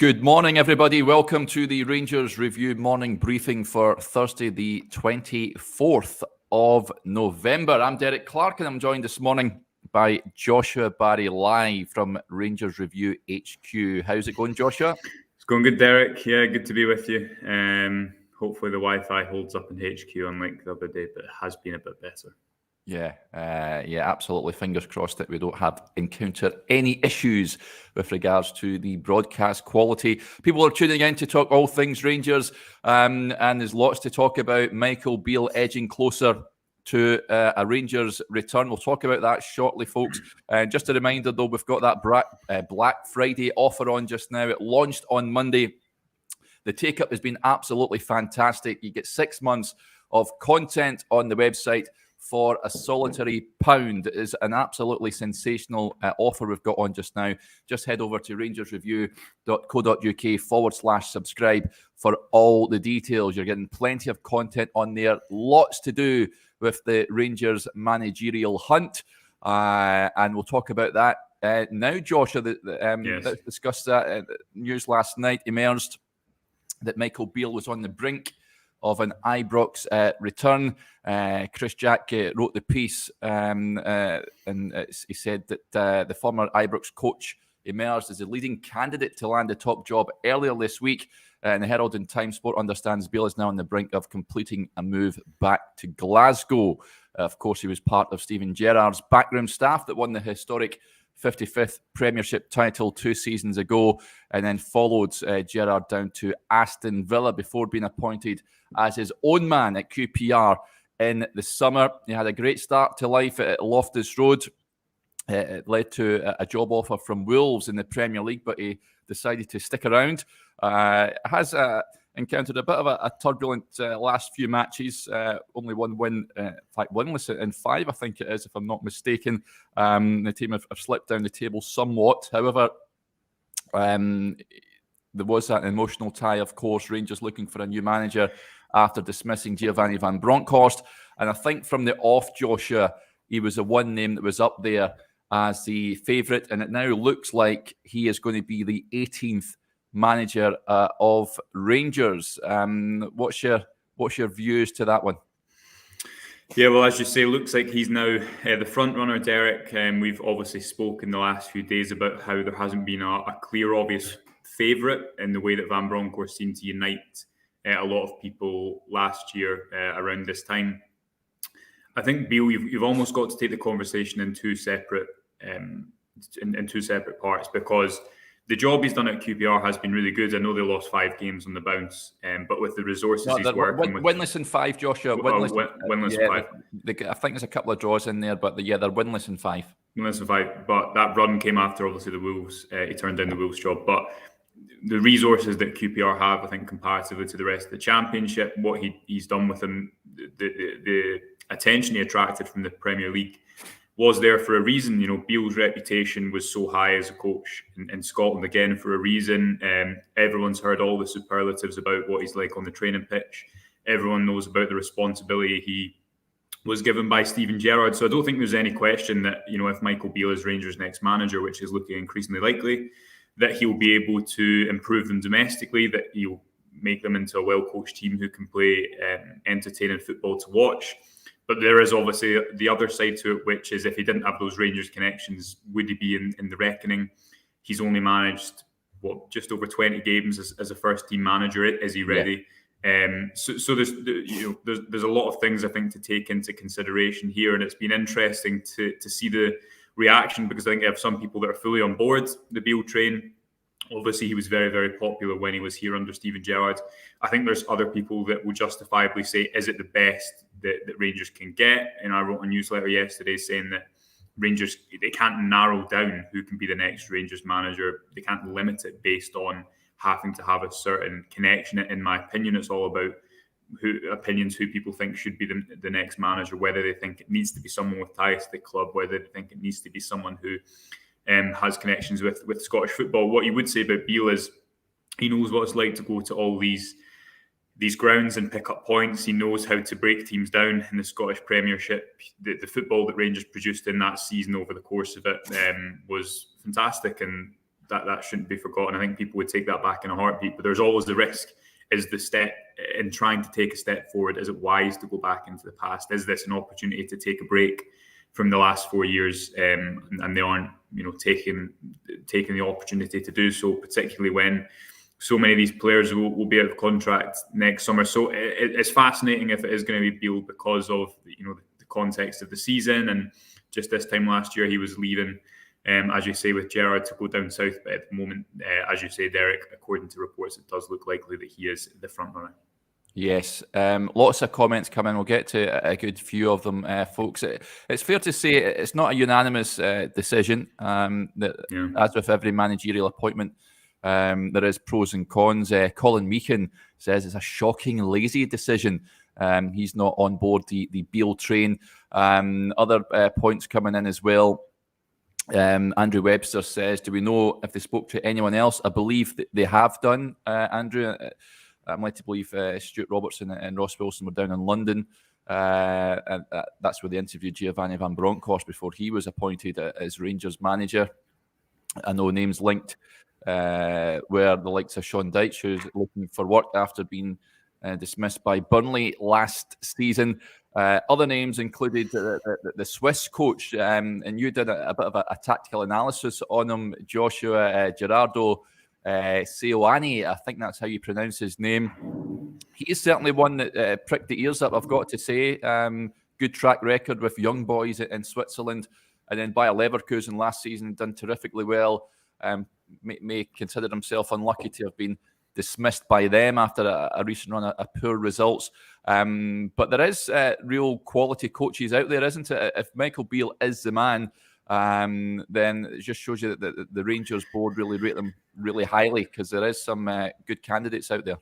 Good morning, everybody. Welcome to the Rangers Review morning briefing for Thursday, the 24th of November. I'm Derek Clark, and I'm joined this morning by Joshua Barrie live from Rangers Review HQ. How's it going, Joshua? It's going good, Derek. Yeah, good to be with you. Hopefully the Wi-Fi holds up in HQ, unlike the other day, but it has been a bit better. Yeah, absolutely. Fingers crossed that we don't encounter any issues with regards to the broadcast quality. People are tuning in to talk all things Rangers, and there's lots to talk about. Michael Beale edging closer to a Rangers return. We'll talk about that shortly, folks. Just a reminder, though, we've got that Black Friday offer on just now. It launched on Monday. The take-up has been absolutely fantastic. You get 6 months of content on the website for a solitary £1. It is an absolutely sensational offer we've got on just now. Just head over to rangersreview.co.uk/subscribe for all the details. You're getting plenty of content on there. Lots to do with the Rangers managerial hunt. And we'll talk about that now, Joshua. Yes. Let's discuss that. News last night emerged that Michael Beale was on the brink of an Ibrox return. Chris Jack wrote the piece, and he said that the former Ibrox coach emerged as the leading candidate to land the top job earlier this week. And the Herald and Time Sport understands Beale is now on the brink of completing a move back to Glasgow. Of course, he was part of Steven Gerrard's Backroom staff that won the historic 55th Premiership title 2 seasons ago, and then followed Gerrard down to Aston Villa before being appointed as his own man at QPR in the summer. He had a great start to life at Loftus Road. It led to a job offer from Wolves in the Premier League, but he decided to stick around. Has encountered a bit of a turbulent last few matches. Only one win, in fact, winless in 5, I think it is, if I'm not mistaken. The team have slipped down the table somewhat. However, there was that emotional tie, of course. Rangers looking for a new manager after dismissing Giovanni van Bronckhorst. And I think from the off, Joshua, he was the one name that was up there as the favourite. And it now looks like he is going to be the 18th manager of Rangers. What's your views to that one? Yeah, well, as you say, looks like he's now the front runner, Derek. We've obviously spoken the last few days about how there hasn't been a clear, obvious favourite in the way that Van Bronckhorst seemed to unite a lot of people last year around this time. I think, Beale, you've almost got to take the conversation in two separate parts, because the job he's done at QPR has been really good. I know they lost 5 games on the bounce, but with the resources he's working with... Winless in 5, Joshua. Winless in 5. I think there's a couple of draws in there, but they're winless in 5. Winless in 5, but that run came after, obviously, the Wolves. He turned down the Wolves job. But the resources that QPR have, I think, comparatively to the rest of the Championship, what he's done with them, the attention he attracted from the Premier League was there for a reason. You know, Beale's reputation was so high as a coach in Scotland, again, for a reason. Everyone's heard all the superlatives about what he's like on the training pitch. Everyone knows about the responsibility he was given by Steven Gerrard. So I don't think there's any question that, you know, if Michael Beale is Rangers' next manager, which is looking increasingly likely, that he'll be able to improve them domestically, that he'll make them into a well-coached team who can play entertaining football to watch. But there is obviously the other side to it, which is if he didn't have those Rangers connections, would he be in the reckoning? He's only managed, just over 20 games as a first-team manager. Is he ready? Yeah. So there's a lot of things, I think, to take into consideration here, and it's been interesting to see the reaction, because I think you have some people that are fully on board the Beale train. Obviously, he was very, very popular when he was here under Steven Gerrard. I think there's other people that will justifiably say, is it the best that Rangers can get? And I wrote a newsletter yesterday saying that Rangers, they can't narrow down who can be the next Rangers manager. They can't limit it based on having to have a certain connection. In my opinion, it's all about who people think should be the next manager, whether they think it needs to be someone with ties to the club, whether they think it needs to be someone who has connections with Scottish football. What you would say about Beale is he knows what it's like to go to all these grounds and pick up points. He knows how to break teams down in the Scottish Premiership. The football that Rangers produced in that season over the course of it was fantastic, and that shouldn't be forgotten. I think people would take that back in a heartbeat, but there's always the risk. Is the step in trying to take a step forward, is it wise to go back into the past? Is this an opportunity to take a break from the last 4 years, and they aren't, taking the opportunity to do so, particularly when so many of these players will be out of contract next summer. So it's fascinating if it is going to be Beale because of the context of the season, and just this time last year he was leaving, as you say, with Gerrard to go down south. But at the moment, as you say, Derek, according to reports, it does look likely that he is the front runner. Yes, lots of comments come in. We'll get to a good few of them, folks. It's fair to say it's not a unanimous decision. As with every managerial appointment, there is pros and cons. Colin Meekin says it's a shocking, lazy decision. He's not on board the Beale train. Other points coming in as well. Andrew Webster says, do we know if they spoke to anyone else? I believe that they have done, Andrew. I'm led to believe Stuart Robertson and Ross Wilson were down in London. And that's where they interviewed Giovanni Van Bronckhorst before he was appointed as Rangers manager. I know names linked where the likes of Sean Dyche, who's looking for work after being dismissed by Burnley last season. Other names included the Swiss coach, and you did a bit of a tactical analysis on him, Joshua Gerardo Seoane. I think that's how you pronounce his name. He is certainly one that pricked the ears up, I've got to say. Good track record with young boys in Switzerland, and then Bayer Leverkusen last season, done terrifically well. May consider himself unlucky to have been dismissed by them after a recent run of poor results. But there is real quality coaches out there, isn't it? If Michael Beale is the man, then it just shows you that the Rangers board really rate them really highly, because there is some good candidates out there.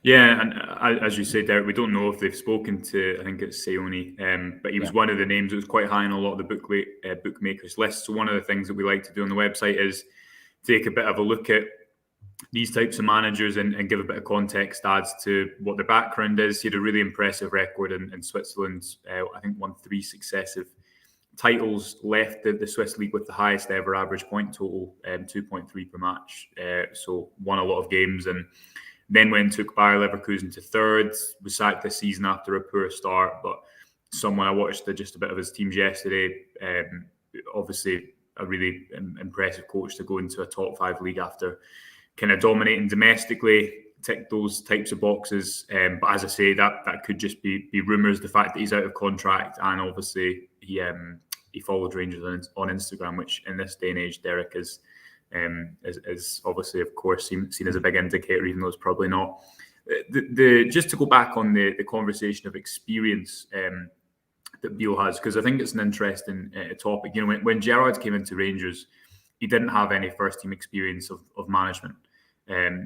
Yeah, and as you say, Derek, we don't know if they've spoken to, I think it's Seoane, but he was one of the names that was quite high on a lot of the bookmakers' lists. So one of the things that we like to do on the website is take a bit of a look at these types of managers and give a bit of context as to what their background is. He had a really impressive record in Switzerland. I think won 3 successive titles, left the Swiss league with the highest ever average point total, 2.3 per match. So won a lot of games, and then went and took Bayer Leverkusen to third. Was sacked this season after a poor start, but someone I watched just a bit of his teams yesterday. Obviously a really impressive coach to go into a top 5 league after kind of dominating domestically, tick those types of boxes. But as I say, that could just be rumours. The fact that he's out of contract, and obviously he followed Rangers on Instagram, which in this day and age, Derek, is obviously, of course, seen as a big indicator, even though it's probably not. Just to go back on the conversation of experience that Beale has, because I think it's an interesting topic. When Gerrard came into Rangers, he didn't have any first-team experience of management.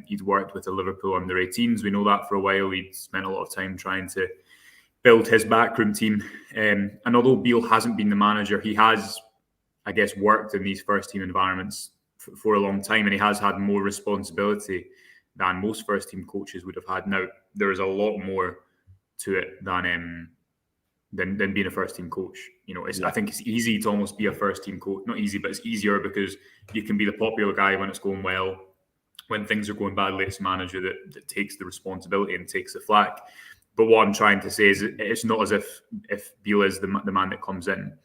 He'd worked with the Liverpool under-18s. We know that for a while. He'd spent a lot of time trying to build his backroom team. And although Beale hasn't been the manager, he has, I guess, worked in these first-team environments for a long time, and he has had more responsibility than most first-team coaches would have had. Now, there is a lot more to it than being a first-team coach. I think it's easy to almost be a first-team coach. Not easy, but it's easier because you can be the popular guy when it's going well. When things are going badly, it's a manager that takes the responsibility and takes the flak. But what I'm trying to say is it's not as if Beale is the man that comes in.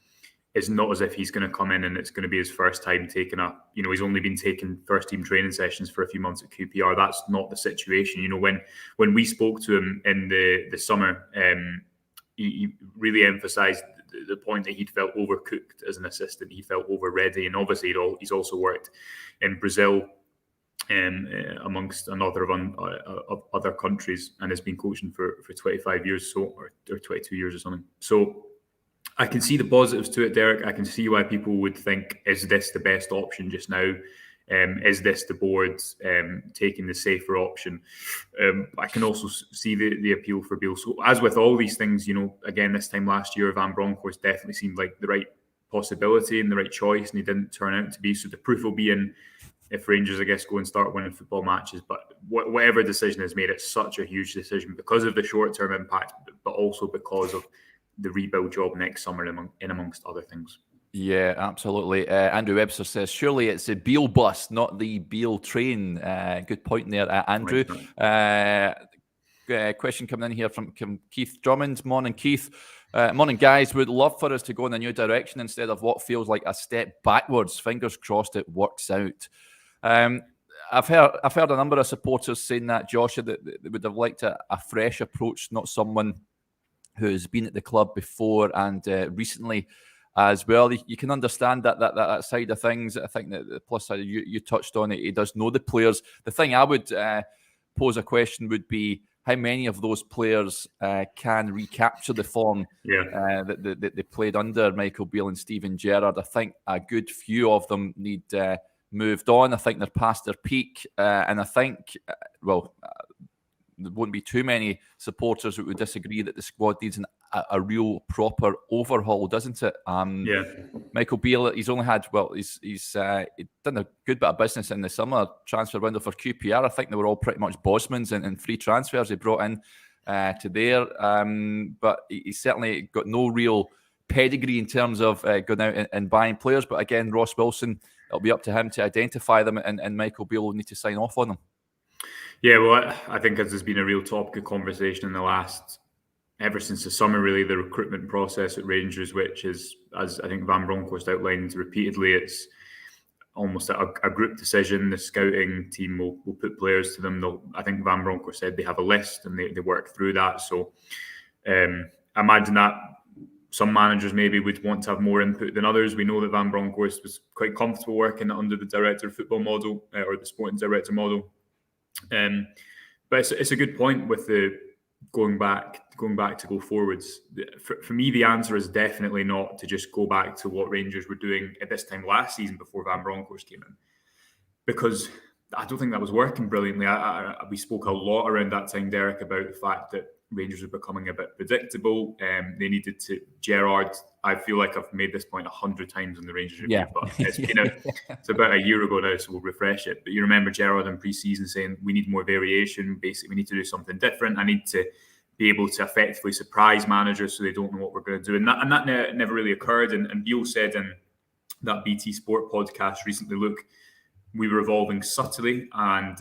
It's not as if he's going to come in and it's going to be his first time taking up. He's only been taking first-team training sessions for a few months at QPR. That's not the situation. When we spoke to him in the summer, he really emphasised the point that he'd felt overcooked as an assistant. He felt over-ready, and obviously he's also worked in Brazil, amongst another of other countries, and has been coaching for 25 years, or 22 years or something. So I can see the positives to it, Derek. I can see why people would think, is this the best option just now? Is this the board taking the safer option? I can also see the appeal for Beale. So as with all these things, again, this time last year, Van Bronckhorst definitely seemed like the right possibility and the right choice, and he didn't turn out to be. So the proof will be in if Rangers, I guess, go and start winning football matches. But whatever decision is made, it's such a huge decision because of the short-term impact, but also because of the rebuild job next summer, in amongst other things. Yeah, absolutely. Andrew Webster says, surely it's a Beale bus, not the Beale train. Good point there, Andrew. Question coming in here from Keith Drummond. Morning, Keith. Morning, guys. Would love for us to go in a new direction instead of what feels like a step backwards. Fingers crossed it works out. I've heard a number of supporters saying that, Joshua, that they would have liked a fresh approach, not someone who's been at the club before and recently as well. You can understand that side of things. I think that the plus side, you touched on it, he does know the players. The thing I would pose a question would be how many of those players can recapture the form that they played under Michael Beale and Steven Gerrard. I think a good few of them need moved on. I think they're past their peak, and I think, there won't be too many supporters who would disagree that the squad needs a real proper overhaul, doesn't it? Michael Beale, he's only had, he's done a good bit of business in the summer transfer window for QPR. I think they were all pretty much Bosmans and free transfers he brought in to there. But he's certainly got no real pedigree in terms of going out and buying players. But again, Ross Wilson, it'll be up to him to identify them, and Michael Beale will need to sign off on them. Yeah, well, I think as there's been a real topic of conversation in the ever since the summer, really, the recruitment process at Rangers, which is, as I think Van Bronckhorst outlined repeatedly, it's almost a group decision. The scouting team will put players to them. I think Van Bronckhorst said they have a list and they work through that. So I imagine that some managers maybe would want to have more input than others. We know that Van Bronckhorst was quite comfortable working under the director of football model or the sporting director model. But it's a good point with the going back to go forwards. For me, the answer is definitely not to just go back to what Rangers were doing at this time last season before Van Bronckhorst came in, because I don't think that was working brilliantly. We spoke a lot around that time, Derek, about the fact that Rangers were becoming a bit predictable. They needed to Gerrard. I feel like I've made this point 100 times in the Rangers review, but it's about a year ago now, so we'll refresh it. But you remember Gerrard in pre-season saying we need more variation. Basically, we need to do something different. I need to be able to effectively surprise managers so they don't know what we're going to do, and that never really occurred. And Beale said in that BT Sport podcast recently, look, we were evolving subtly, and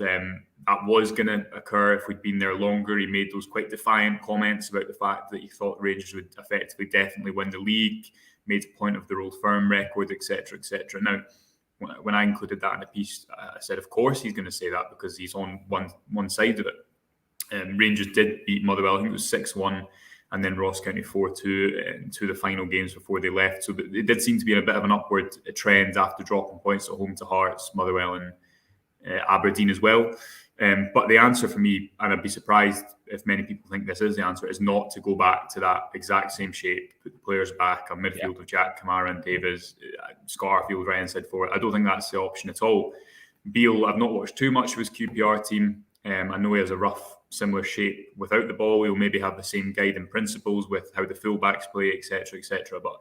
that was going to occur if we'd been there longer. He made those quite defiant comments about the fact that he thought Rangers would effectively definitely win the league, made a point of their old firm record, etc., etc. Now, when I included that in a piece, I said, of course he's going to say that because he's on one side of it. Rangers did beat Motherwell, I think it was 6-1, and then Ross County 4-2 in two of the final games before they left. So it did seem to be in a bit of an upward trend after dropping points at home to Hearts, Motherwell and Aberdeen as well. But the answer for me, and I'd be surprised if many people think this is the answer, is not to go back to that exact same shape, put the players back, a midfield of Jack, Kamara and Davies, Scott Arfield right inside forward. I don't think that's the option at all. Beale, I've not watched too much of his QPR team. I know he has a rough, similar shape without the ball. He'll maybe have the same guiding principles with how the fullbacks play, etc., etc. But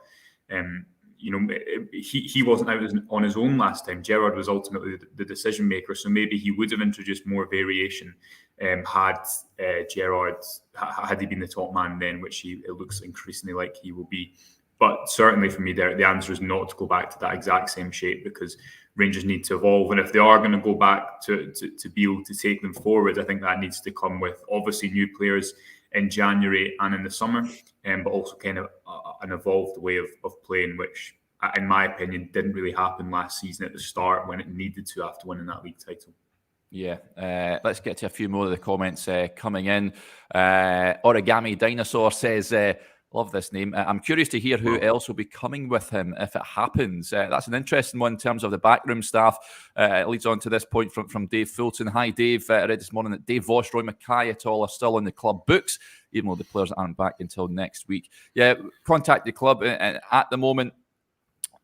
he wasn't out on his own last time. Gerrard was ultimately the decision maker, so maybe he would have introduced more variation had Gerrard had he been the top man then, which it looks increasingly like he will be. But certainly for me, the answer is not to go back to that exact same shape, because Rangers need to evolve. And if they are going to go back to Beale to take them forward, I think that needs to come with obviously new players in January and in the summer, but also kind of an evolved way of playing, which in my opinion didn't really happen last season at the start when it needed to after winning that league title. Yeah, let's get to a few more of the comments coming in. Origami Dinosaur says, love this name. I'm curious to hear who else will be coming with him if it happens. That's an interesting one in terms of the backroom staff. It leads on to this point from Dave Fulton. Hi, Dave. I read this morning that Dave Voss, Roy Mackay et al. Are still in the club books, even though the players aren't back until next week. Yeah, contact the club. And at the moment,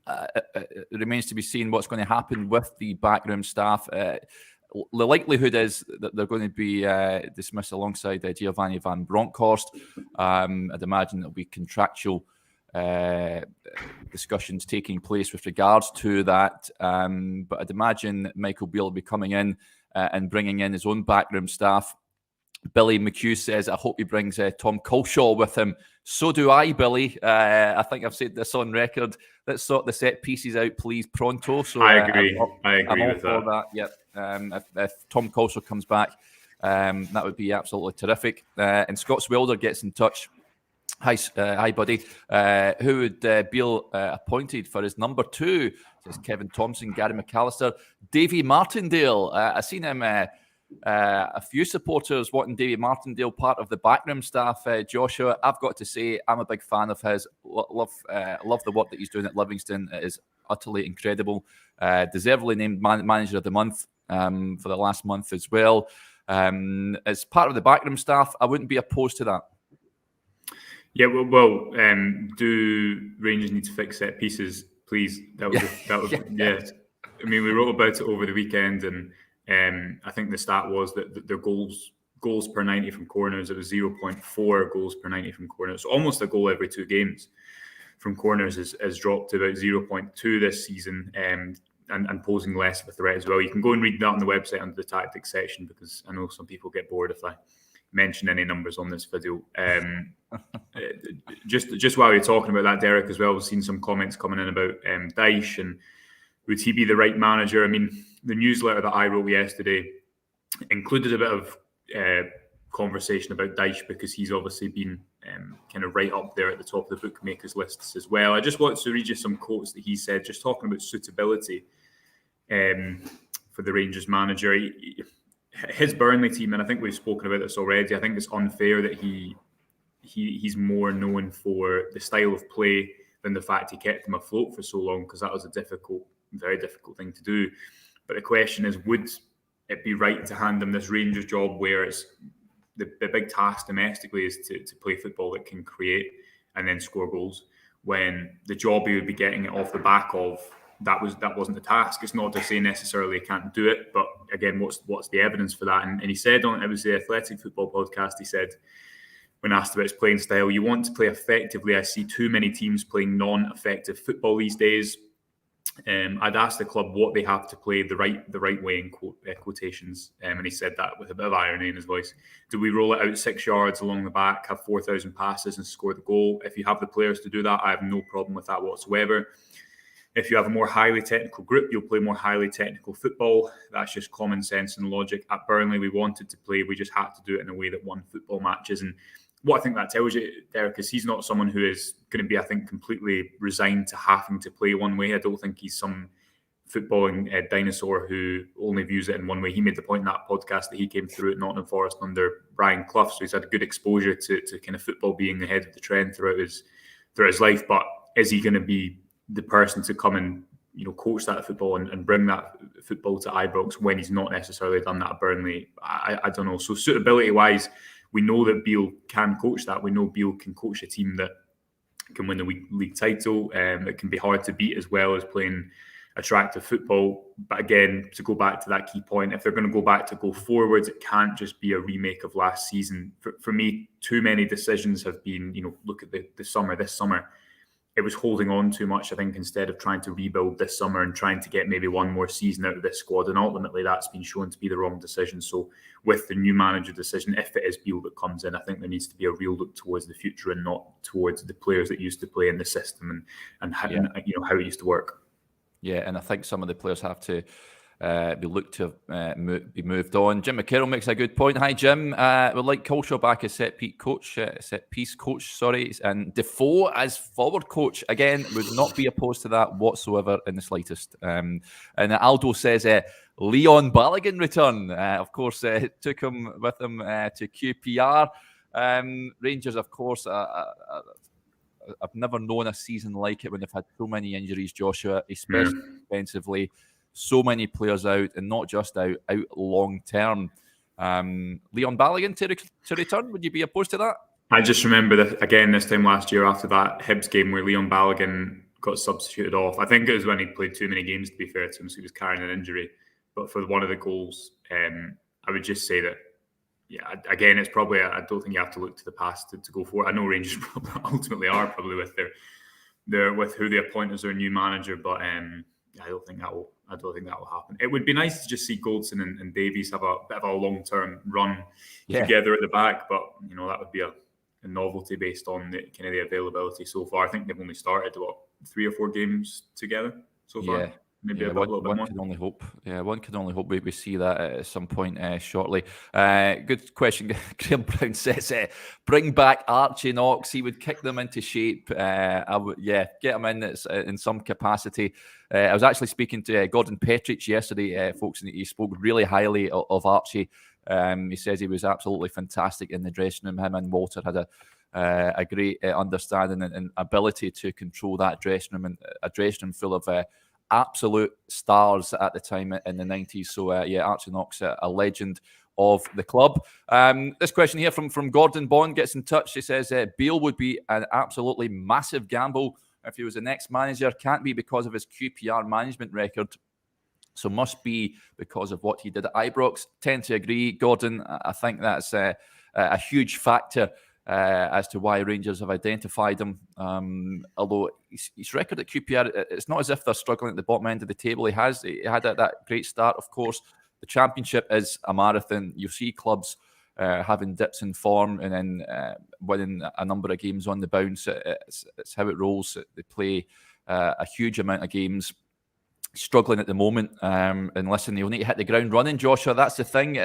it remains to be seen what's going to happen with the backroom staff. The likelihood is that they're going to be dismissed alongside Giovanni Van Bronckhorst. I'd imagine there'll be contractual discussions taking place with regards to that. But I'd imagine Michael Beale will be coming in and bringing in his own backroom staff. Billy McHugh says, I hope he brings Tom Culshaw with him. So do I, Billy. I think I've said this on record. Let's sort the set pieces out, please, pronto. So I agree. I'm agree all with for that. Yep. If Tom Culshaw comes back, that would be absolutely terrific. And Scott's Wilder gets in touch. Hi, buddy. Who would Beale appointed for his number 2? Says Kevin Thompson, Gary McAllister, Davy Martindale. I've seen him. A few supporters wanting Davy Martindale part of the backroom staff. Joshua, I've got to say, I'm a big fan of his. Love the work that he's doing at Livingston. It is utterly incredible. Deservedly named Manager of the Month for the last month as well. As part of the backroom staff, I wouldn't be opposed to that. Yeah, well, do Rangers need to fix set pieces, please? That was yeah. I mean, we wrote about it over the weekend, and I think the stat was that their goals per 90 from corners, it was 0.4 goals per 90 from corners. So almost a goal every 2 games from corners has dropped to about 0.2 this season, and posing less of a threat as well. You can go and read that on the website under the tactics section, because I know some people get bored if I mention any numbers on this video. Just while you're talking about that, Derek, as well, we've seen some comments coming in about Dyche and would he be the right manager? I mean, the newsletter that I wrote yesterday included a bit of conversation about Dyche, because he's obviously been kind of right up there at the top of the bookmakers lists as well. I just wanted to read you some quotes that he said, just talking about suitability for the Rangers manager. His Burnley team, and I think we've spoken about this already, I think it's unfair that he's more known for the style of play than the fact he kept them afloat for so long, because that was a very difficult thing to do. But the question is, would it be right to hand him this Rangers job where it's the big task domestically is to play football that can create and then score goals, when the job he would be getting it off the back of that wasn't the task? It's not to say necessarily he can't do it, but again, what's the evidence for that? And he said it was the Athletic Football podcast, he said, when asked about his playing style, you want to play effectively. I see too many teams playing non-effective football these days. I'd asked the club what they have to play the right way, in quotations, and he said that with a bit of irony in his voice. Do we roll it out 6 yards along the back, have 4,000 passes and score the goal? If you have the players to do that, I have no problem with that whatsoever. If you have a more highly technical group, you'll play more highly technical football. That's just common sense and logic. At Burnley, we wanted to play. We just had to do it in a way that won football matches. And what I think that tells you, Derek, is he's not someone who is going to be, I think, completely resigned to having to play one way. I don't think he's some footballing dinosaur who only views it in one way. He made the point in that podcast that he came through at Nottingham Forest under Brian Clough, so he's had a good exposure to kind of football being ahead of the trend throughout his life. But is he going to be the person to come and coach that football and bring that football to Ibrox when he's not necessarily done that at Burnley? I don't know. So suitability wise, we know that Beale can coach that. We know Beale can coach a team that can win the league title. It can be hard to beat, as well as playing attractive football. But again, to go back to that key point, if they're going to go forwards, it can't just be a remake of last season. For me, too many decisions have been, look at this summer. It was holding on too much, I think, instead of trying to rebuild this summer and trying to get maybe one more season out of this squad. And ultimately, that's been shown to be the wrong decision. So with the new manager decision, if it is Beale that comes in, I think there needs to be a real look towards the future and not towards the players that used to play in the system and how, how it used to work. Yeah, and I think some of the players have to be looked to be moved on. Jim McCarroll makes a good point. Hi, Jim. We'd like Culshaw back as set piece coach, and Defoe as forward coach. Again, would not be opposed to that whatsoever in the slightest. And Aldo says Leon Balogun return. Of course, took him with him to QPR. Rangers, of course, I've never known a season like it when they've had so many injuries, Joshua, especially defensively. So many players out, and not just out long term. Leon Balogun to return, would you be opposed to that? I just remember that again this time last year after that Hibs game where Leon Balogun got substituted off. I think it was when he played too many games, to be fair to him, so he was carrying an injury. But for one of the goals, I would just say that, again, it's probably, I don't think you have to look to the past to go for it. I know Rangers ultimately are probably with their with who they appoint as their new manager, but I don't think that will happen. It would be nice to just see Goldson and Davies have a bit of a long-term run together at the back, but that would be a novelty based on the kind of the availability so far. I think they've only started 3 or 4 games together so far. Maybe a little bit more. One can only hope. Yeah, one can only hope we see that at some point shortly. Good question. Graham Brown says, bring back Archie Knox. He would kick them into shape. I would, get him in some capacity. I was actually speaking to Gordon Petrich yesterday, folks, and he spoke really highly of Archie. He says he was absolutely fantastic in the dressing room. Him and Walter had a great understanding and ability to control that dressing room, and a dressing room full of absolute stars at the time in the 90s. So, Archie Knox, a legend of the club. This question here from Gordon Bond gets in touch. He says, Beale would be an absolutely massive gamble if he was the next manager. Can't be because of his QPR management record. So must be because of what he did at Ibrox. Tend to agree, Gordon. I think that's a huge factor as to why Rangers have identified him. Although his record at QPR, it's not as if they're struggling at the bottom end of the table. He had that great start, of course. The Championship is a marathon. You see clubs having dips in form and then winning a number of games on the bounce. It's how it rolls. They play a huge amount of games. Struggling at the moment, and listen, he'll need to hit the ground running, Joshua. That's the thing.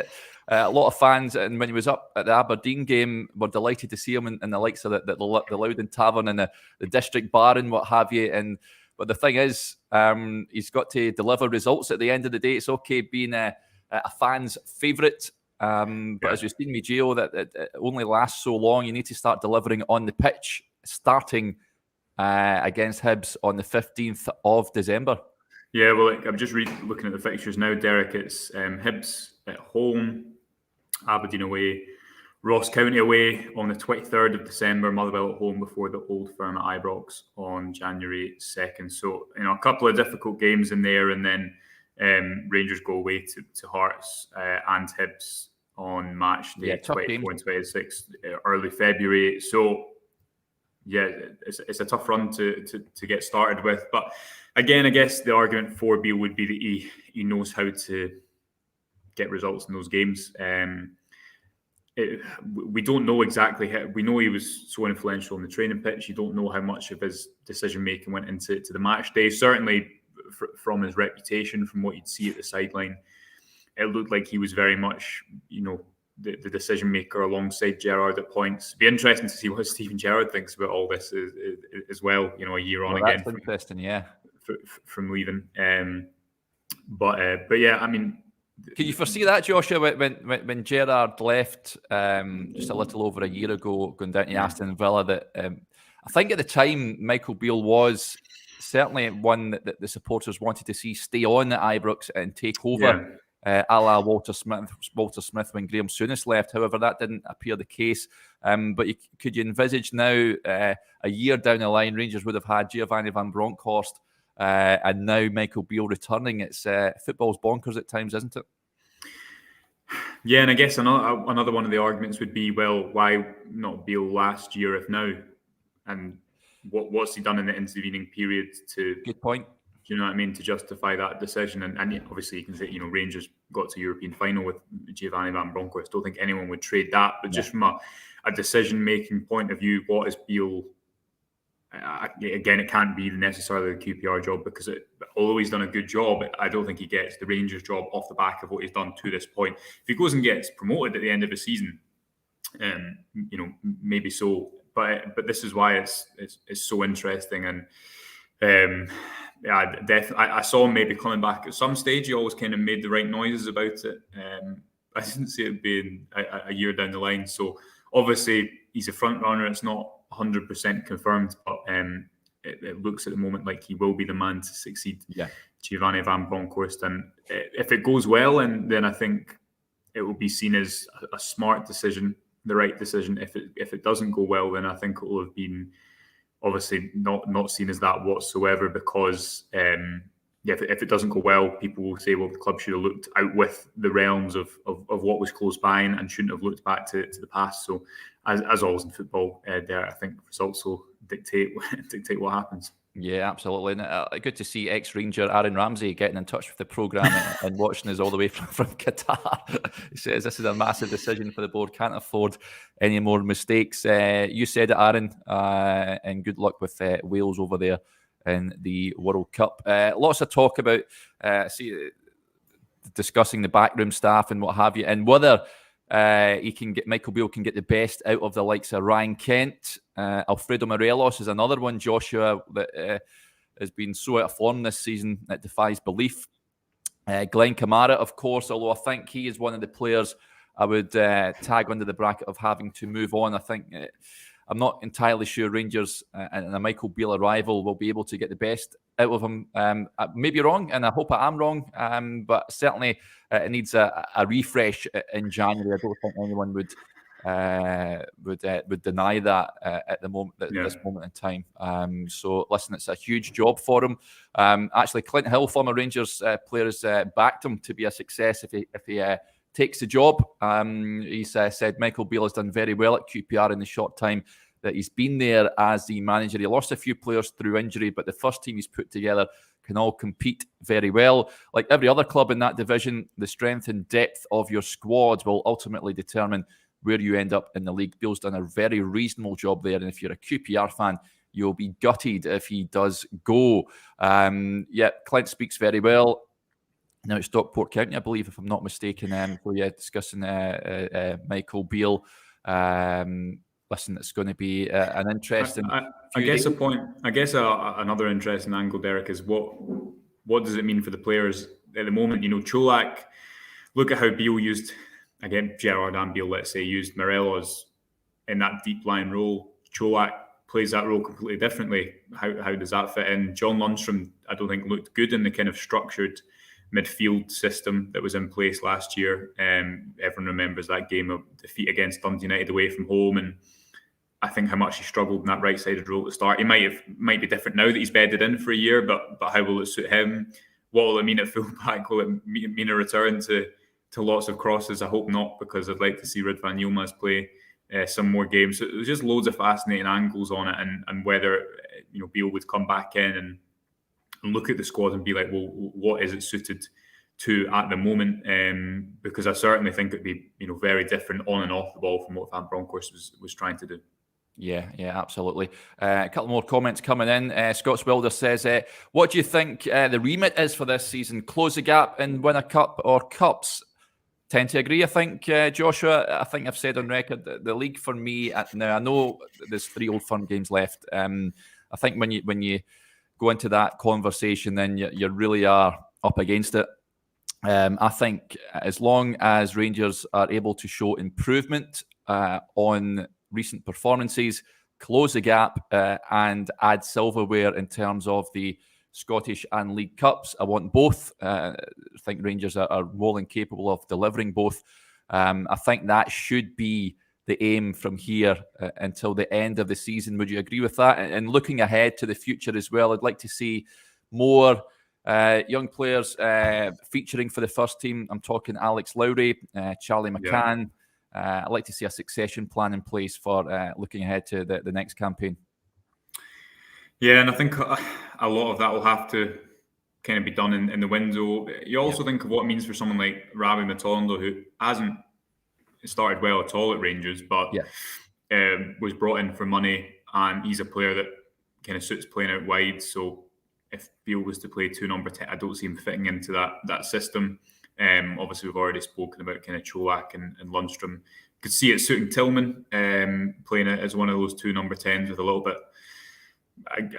A lot of fans, and when he was up at the Aberdeen game, were delighted to see him in the likes of the Loudon Tavern and the District Bar and what have you. But the thing is, he's got to deliver results at the end of the day. It's okay being a fan's favourite, but as we've seen with Gio, that it only lasts so long. You need to start delivering on the pitch, starting against Hibs on the 15th of December. Yeah, well, I'm just looking at the fixtures now, Derek. It's Hibs at home, Aberdeen away, Ross County away on the 23rd of December, Motherwell at home before the Old Firm at Ibrox on January 2nd. So, a couple of difficult games in there, and then Rangers go away to Hearts and Hibs on match day 24 and 26, early February. So, yeah, it's a tough run to get started with. But again, I guess the argument for Beale would be that he knows how to get results in those games. We don't know exactly how. We know he was so influential in the training pitch. You don't know how much of his decision making went into the match day. Certainly, from his reputation, from what you'd see at the sideline, it looked like he was very much, the decision maker alongside Gerrard at points. It'd be interesting to see what Steven Gerrard thinks about all this as well. A year on again. That's interesting, yeah. From leaving, but yeah, I mean, can you foresee that, Joshua, when Gerrard left just a little over a year ago, going down to Aston Villa? That I think at the time Michael Beale was certainly one that the supporters wanted to see stay on at Ibrox and take over. A la Walter Smith when Graham Souness left. However, that didn't appear the case. But could you envisage now, a year down the line, Rangers would have had Giovanni van Bronckhorst and now Michael Beale returning? It's football's bonkers at times, isn't it? Yeah, and I guess another one of the arguments would be, well, why not Beale last year if now? And what's he done in the intervening period to... Good point. Do you know what I mean? To justify that decision. And obviously you can say, Rangers got to European final with Giovanni van Bronckhorst. Don't think anyone would trade that. But just from a decision-making point of view, what is Beale... again, it can't be necessarily the QPR job, because although he's done a good job, I don't think he gets the Rangers job off the back of what he's done to this point. If he goes and gets promoted at the end of the season, maybe so. But this is why it's so interesting. And definitely, I saw him maybe coming back at some stage. He always kind of made the right noises about it. I didn't see it being a year down the line. So obviously he's a front runner. It's not 100% confirmed, but it looks at the moment like he will be the man to succeed Giovanni van Bronckhorst. And if it goes well, and then I think it will be seen as a smart decision, the right decision. If it doesn't go well, then I think it will have been obviously not seen as that whatsoever, because if it doesn't go well, people will say, well, the club should have looked out with the realms of what was close by and shouldn't have looked back to the past. So as always in football, there I think results will dictate what happens. Yeah, absolutely. And good to see ex-Ranger Aaron Ramsey getting in touch with the programme and watching us all the way from Qatar. He says, this is a massive decision for the board. Can't afford any more mistakes. You said it, Aaron, and good luck with Wales over there in the World Cup. Lots of talk about discussing the backroom staff and what have you, and whether Michael Beale can get the best out of the likes of Ryan Kent. Alfredo Morelos is another one, Joshua, that has been so out of form this season that defies belief. Glenn Kamara, of course, although I think he is one of the players I would tag under the bracket of having to move on. I think I'm not entirely sure Rangers and a Michael Beale arrival will be able to get the best out of him. I may be wrong, and I hope I am wrong, but certainly it needs a refresh in January. I don't think anyone would deny that at the moment, at this moment in time. So listen, it's a huge job for him. Actually, Clint Hill, former Rangers player, has backed him to be a success if he takes the job. He said Michael Beale has done very well at QPR in the short time that he's been there as the manager. He lost a few players through injury, but the first team he's put together can all compete very well. Like every other club in that division, the strength and depth of your squad will ultimately determine where you end up in the league. Beale's done a very reasonable job there, and if you're a QPR fan, you'll be gutted if he does go. Clint speaks very well. Now it's Stockport County, I believe, if I'm not mistaken. Discussing Michael Beale. Listen, it's going to be an interesting. I guess another interesting angle, Derek, is what does it mean for the players at the moment? You know, Cholak. Look at how Beale used, again, Gerrard and Beale, let's say, used Morelos in that deep line role. Cholak plays that role completely differently. How does that fit in? John Lundstram, I don't think, looked good in the kind of structured midfield system that was in place last year. Everyone remembers that game of defeat against Dundee United away from home, and I think how much he struggled in that right-sided role at the start. He might be different now that he's bedded in for a year, but how will it suit him? What will it mean at fullback? Will it mean a return to lots of crosses? I hope not, because I'd like to see Ridvan Yilmaz play some more games. So there's just loads of fascinating angles on it, and whether Beale would come back in and look at the squad and be like, well, what is it suited to at the moment? Because I certainly think it'd be very different on and off the ball from what Van Bronckhorst was trying to do. Yeah, absolutely. A couple more comments coming in. Scott's Wilder says, what do you think the remit is for this season? Close the gap and win a cup or cups? Tend to agree, I think, Joshua. I think I've said on record that the league for me, now I know there's 3 Old Firm games left. I think when you go into that conversation, then you really are up against it. I think as long as Rangers are able to show improvement on recent performances, close the gap and add silverware in terms of the Scottish and League Cups. I want both. I think Rangers are more than capable of delivering both. I think that should be the aim from here until the end of the season. Would you agree with that? And looking ahead to the future as well, I'd like to see more young players featuring for the first team. I'm talking Alex Lowry, Charlie McCann. Yeah. I'd like to see a succession plan in place for looking ahead to the next campaign. Yeah, and I think a lot of that will have to kind of be done in the window. You also think of what it means for someone like Ravi Matondo, who hasn't started well at all at Rangers, but was brought in for money, and he's a player that kind of suits playing out wide. So if Beale was to play 2 number 10, I don't see him fitting into that system. Obviously, we've already spoken about kind of Cholak and Lundstram. Could see it suiting Tillman, playing it as one of those 2 number 10s with a little bit,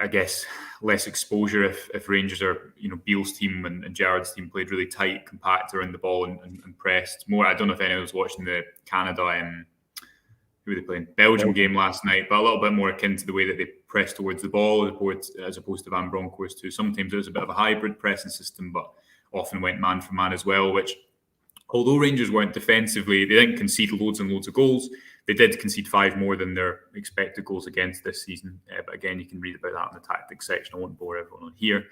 I guess, less exposure if Rangers are, Beale's team and Gerrard's team played really tight, compact around the ball and pressed more. I don't know if anyone was watching the Canada and who were they playing? Belgium game last night, but a little bit more akin to the way that they pressed towards the ball as opposed to Van Bronckhorst too. Sometimes it was a bit of a hybrid pressing system, but often went man for man as well, which, although Rangers weren't defensively, they didn't concede loads and loads of goals. They did concede 5 more than their expected goals against this season. But again, you can read about that in the tactics section. I won't bore everyone on here.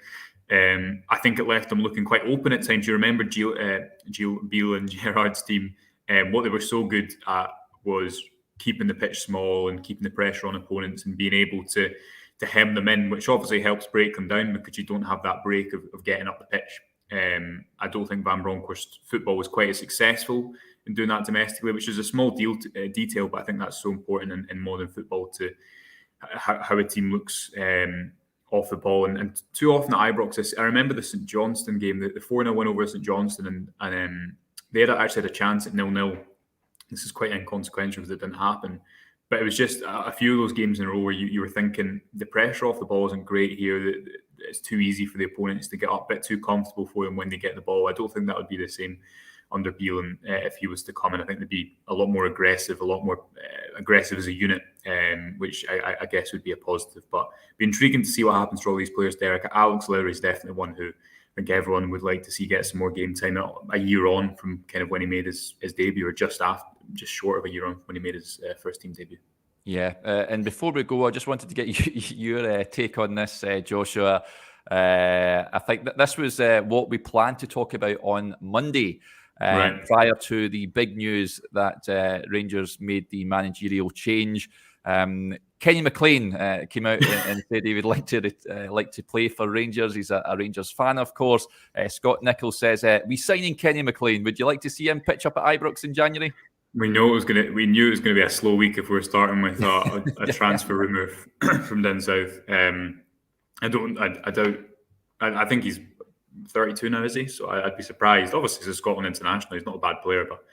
I think it left them looking quite open at times. You remember Beale and Gerrard's team, what they were so good at was keeping the pitch small and keeping the pressure on opponents and being able to hem them in, which obviously helps break them down because you don't have that break of getting up the pitch. I don't think Van Bronckhorst football was quite as successful in doing that domestically, which is a small detail, but I think that's so important in modern football to how a team looks off the ball. And too often at Ibrox, I remember the St Johnstone game, the 4-0 win over St Johnstone, and they actually had a chance at 0-0. This is quite inconsequential because it didn't happen. But it was just a few of those games in a row where you were thinking the pressure off the ball isn't great here. It's too easy for the opponents to get up, a bit too comfortable for them when they get the ball. I don't think that would be the same under Beale, and if he was to come in, I think they'd be a lot more aggressive as a unit, which I guess would be a positive. But it'd be intriguing to see what happens for all these players. Derek, Alex Lowry is definitely one who I think everyone would like to see get some more game time a year on from kind of when he made his debut, or just short of a year on when he made his first team debut. Yeah, and before we go, I just wanted to get your take on this, Joshua. I think that this was what we planned to talk about on Monday, right, prior to the big news that Rangers made the managerial change. Kenny McLean came out and said he would like to play for Rangers. He's a Rangers fan, of course. Scott Nichols says, "We signing Kenny McLean. Would you like to see him pitch up at Ibrox in January?" We knew it was going to be a slow week if we were starting with a transfer rumour from down south. I think he's 32 now, is he? So I'd be surprised. Obviously, he's a Scotland international. He's not a bad player, but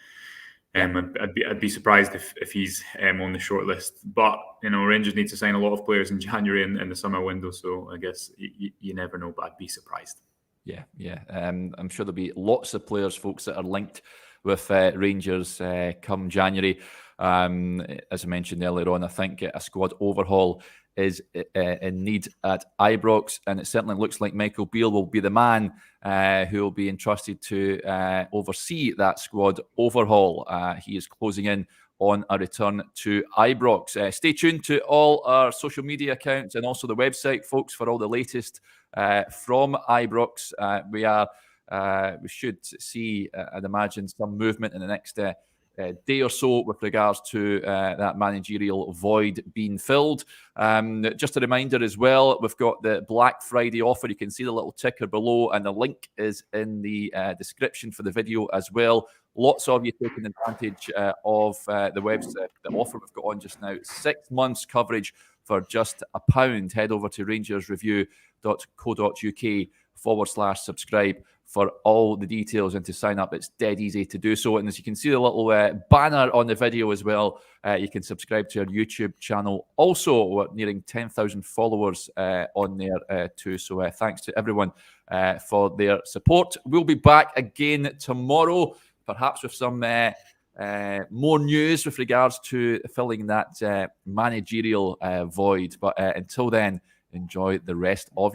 I'd be surprised if he's on the short list. But Rangers need to sign a lot of players in January in the summer window. So I guess you never know, but I'd be surprised. Yeah. I'm sure there'll be lots of players, folks, that are linked with Rangers come January. As I mentioned earlier on, I think a squad overhaul is in need at Ibrox, and it certainly looks like Michael Beale will be the man who will be entrusted to oversee that squad overhaul. He is closing in on a return to Ibrox. Stay tuned to all our social media accounts and also the website, folks, for all the latest from Ibrox. We should see, I'd imagine, some movement in the next day or so with regards to that managerial void being filled. Just a reminder as well, we've got the Black Friday offer. You can see the little ticker below, and the link is in the description for the video as well. Lots of you taking advantage of the website, the offer we've got on just now. 6 months coverage for just £1. Head over to rangersreview.co.uk/subscribe for all the details and to sign up. It's dead easy to do so. And as you can see the little banner on the video as well, you can subscribe to our YouTube channel. Also, we're nearing 10,000 followers on there too. So thanks to everyone for their support. We'll be back again tomorrow, perhaps with some more news with regards to filling that managerial void. But until then, enjoy the rest of your